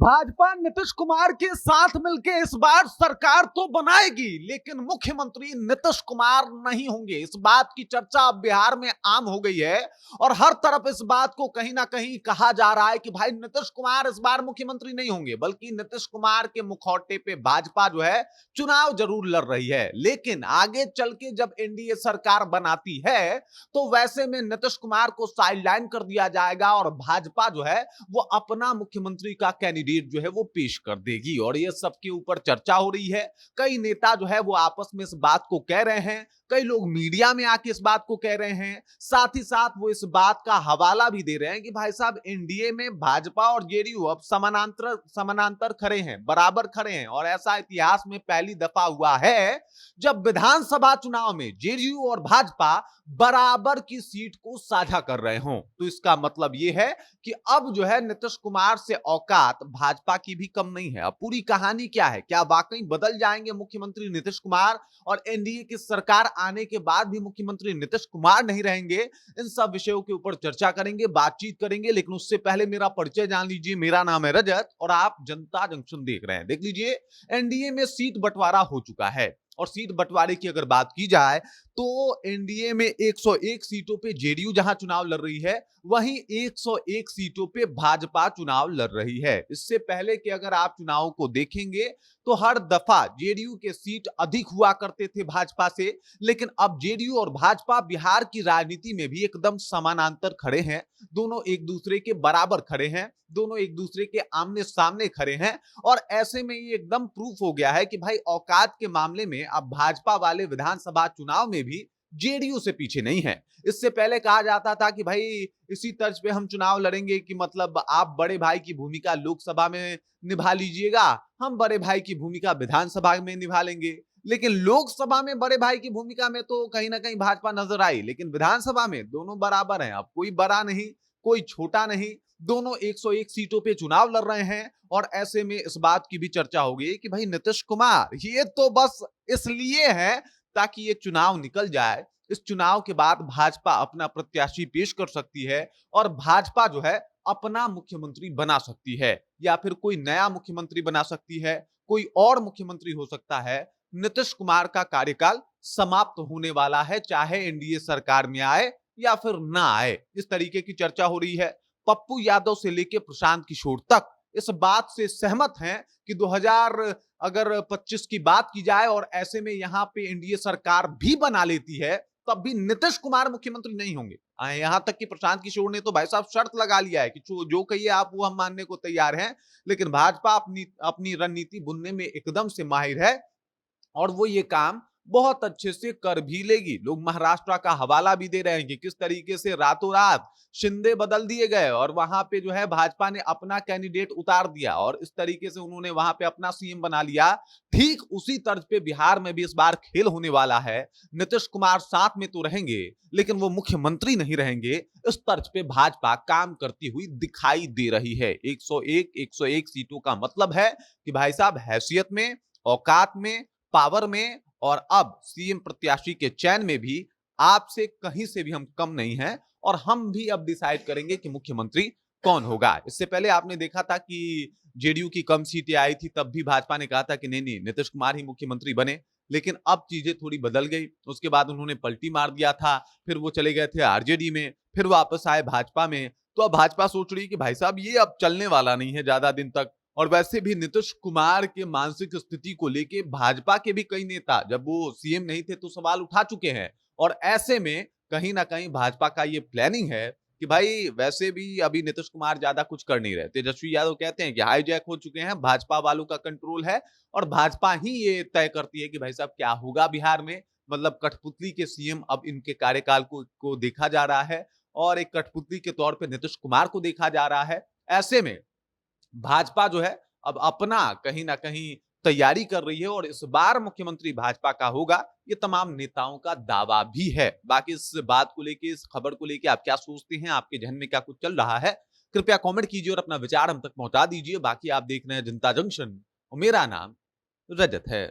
भाजपा नीतीश कुमार के साथ मिलकर इस बार सरकार तो बनाएगी, लेकिन मुख्यमंत्री नीतीश कुमार नहीं होंगे। इस बात की चर्चा अब बिहार में आम हो गई है और हर तरफ इस बात को कहीं ना कहीं कहा जा रहा है कि भाई नीतीश कुमार इस बार मुख्यमंत्री नहीं होंगे, बल्कि नीतीश कुमार के मुखौटे पे भाजपा जो है चुनाव जरूर लड़ रही है। लेकिन आगे चल के जब एनडीए सरकार बनाती है तो वैसे में नीतीश कुमार को साइडलाइन कर दिया जाएगा और भाजपा जो है वो अपना मुख्यमंत्री का कैंडिडेट जो है वो पेश कर देगी। और ये सबके ऊपर चर्चा हो रही है। कई नेता जो है वो आपस में इस बात को कह रहे हैं, कई लोग मीडिया में आके इस बात को कह रहे हैं, साथ ही साथ वो इस बात का हवाला भी दे रहे हैं कि भाई साहब एनडीए में भाजपा और जेडीयू अब समानांतर खड़े हैं, बराबर खड़े हैं। और ऐसा इतिहास में पहली दफा हुआ है जब विधानसभा चुनाव में जेडीयू और भाजपा बराबर की सीट को साझा कर रहे हों। तो इसका मतलब यह है कि अब जो है नीतीश कुमार से औकात भाजपा की भी कम नहीं है। अब पूरी कहानी क्या है, क्या वाकई बदल जाएंगे मुख्यमंत्री नीतीश कुमार और एनडीए की सरकार आने के बाद भी मुख्यमंत्री नीतीश कुमार नहीं रहेंगे? इन सब विषयों के ऊपर चर्चा करेंगे, बातचीत करेंगे। लेकिन उससे पहले मेरा परिचय जान लीजिए। मेरा नाम है रजत और आप जनता जंक्शन देख रहे हैं। देख लीजिए, एनडीए में सीट बंटवारा हो चुका है और सीट बंटवारे की अगर बात की जाए तो एनडीए में 101 सीटों पे जेडीयू जहां चुनाव लड़ रही है, वहीं 101 सीटों पे भाजपा चुनाव लड़ रही है। इससे पहले कि अगर आप चुनाव को देखेंगे तो हर दफा जेडीयू के सीट अधिक हुआ करते थे भाजपा से, लेकिन अब जेडीयू और भाजपा बिहार की राजनीति में भी एकदम समानांतर खड़े हैं। दोनों एक दूसरे के बराबर खड़े हैं, दोनों एक दूसरे के आमने सामने खड़े हैं। और ऐसे में ये एकदम प्रूफ हो गया है कि भाई औकात के मामले में अब भाजपा वाले विधानसभा चुनाव में भी जेडीयू से पीछे नहीं है। इससे पहले कहा जाता था कि भाई इसी तर्ज पे हम चुनाव लड़ेंगे कि मतलब आप बड़े भाई की भूमिका लोकसभा में निभा लीजिएगा, हम बड़े भाई की भूमिका विधानसभा में निभा लेंगे। लेकिन लोकसभा में बड़े भाई की भूमिका में तो कहीं ना कहीं भाजपा नजर आई, लेकिन विधानसभा में दोनों बराबर हैं। अब कोई बड़ा नहीं, कोई छोटा नहीं, दोनों 101 सीटों पे चुनाव लड़ रहे हैं। और ऐसे में इस बात की भी चर्चा हो गई कि भाई नीतीश कुमार ये तो बस इसलिए है ताकि ये चुनाव निकल जाए। इस चुनाव के बाद भाजपा अपना प्रत्याशी पेश कर सकती है और भाजपा जो है अपना मुख्यमंत्री बना सकती है, या फिर कोई नया मुख्यमंत्री बना सकती है, कोई और मुख्यमंत्री हो सकता है। नीतीश कुमार का कार्यकाल समाप्त होने वाला है, चाहे एनडीए सरकार में आए या फिर ना आए। इस तरीके की चर्चा हो रही है। पप्पू यादव से लेकर प्रशांत किशोर तक इस बात से सहमत हैं कि 2025 की बात की जाए और ऐसे में यहां पे एनडीए सरकार भी बना लेती है, तब भी नीतीश कुमार मुख्यमंत्री नहीं होंगे। यहां तक कि प्रशांत किशोर ने तो भाई साहब शर्त लगा लिया है कि जो कहिए आप वो हम मानने को तैयार हैं। लेकिन भाजपा अपनी अपनी रणनीति बुनने में एकदम से माहिर है और वो ये काम बहुत अच्छे से कर भी लेगी। लोग महाराष्ट्र का हवाला भी दे रहे हैं कि किस तरीके से रातों रात शिंदे बदल दिए गए और वहां पे जो है भाजपा ने अपना कैंडिडेट उतार दिया और इस तरीके से उन्होंने वहां पे अपना सीएम बना लिया। ठीक उसी तर्ज पे बिहार में भी इस बार खेल होने वाला है। नीतीश कुमार साथ में तो रहेंगे लेकिन वो मुख्यमंत्री नहीं रहेंगे। इस तर्ज पे भाजपा काम करती हुई दिखाई दे रही है। 101 सीटों का मतलब है कि भाई साहब हैसियत में, औकात में, पावर में और अब सीएम प्रत्याशी के चयन में भी आपसे कहीं से भी हम कम नहीं हैं और हम भी अब डिसाइड करेंगे कि मुख्यमंत्री कौन होगा। इससे पहले आपने देखा था कि जेडीयू की कम सीटें आई थी, तब भी भाजपा ने कहा था कि नहीं नहीं नीतीश कुमार ही मुख्यमंत्री बने। लेकिन अब चीजें थोड़ी बदल गई। उसके बाद उन्होंने पलटी मार दिया था, फिर वो चले गए थे आरजेडी में, फिर वापस आए भाजपा में। तो अब भाजपा सोच रही है कि भाई साहब ये अब चलने वाला नहीं है ज्यादा दिन तक। और वैसे भी नीतीश कुमार के मानसिक स्थिति को लेके भाजपा के भी कई नेता जब वो सीएम नहीं थे तो सवाल उठा चुके हैं। और ऐसे में कहीं ना कहीं भाजपा का ये प्लानिंग है कि भाई वैसे भी अभी नीतीश कुमार ज्यादा कुछ कर नहीं रहे। तेजस्वी यादव कहते हैं कि हाईजैक हो चुके हैं, भाजपा वालों का कंट्रोल है और भाजपा ही ये तय करती है कि भाई साहब क्या होगा बिहार में। मतलब कठपुतली के सीएम अब इनके कार्यकाल को देखा जा रहा है और एक कठपुतली के तौर पर नीतीश कुमार को देखा जा रहा है। ऐसे में भाजपा जो है अब अपना कहीं ना कहीं तैयारी कर रही है और इस बार मुख्यमंत्री भाजपा का होगा, ये तमाम नेताओं का दावा भी है। बाकी इस बात को लेके, इस खबर को लेके आप क्या सोचते हैं, आपके जहन में क्या कुछ चल रहा है, कृपया कमेंट कीजिए और अपना विचार हम तक पहुंचा दीजिए। बाकी आप देख रहे हैं जनता जंक्शन और मेरा नाम रजत है।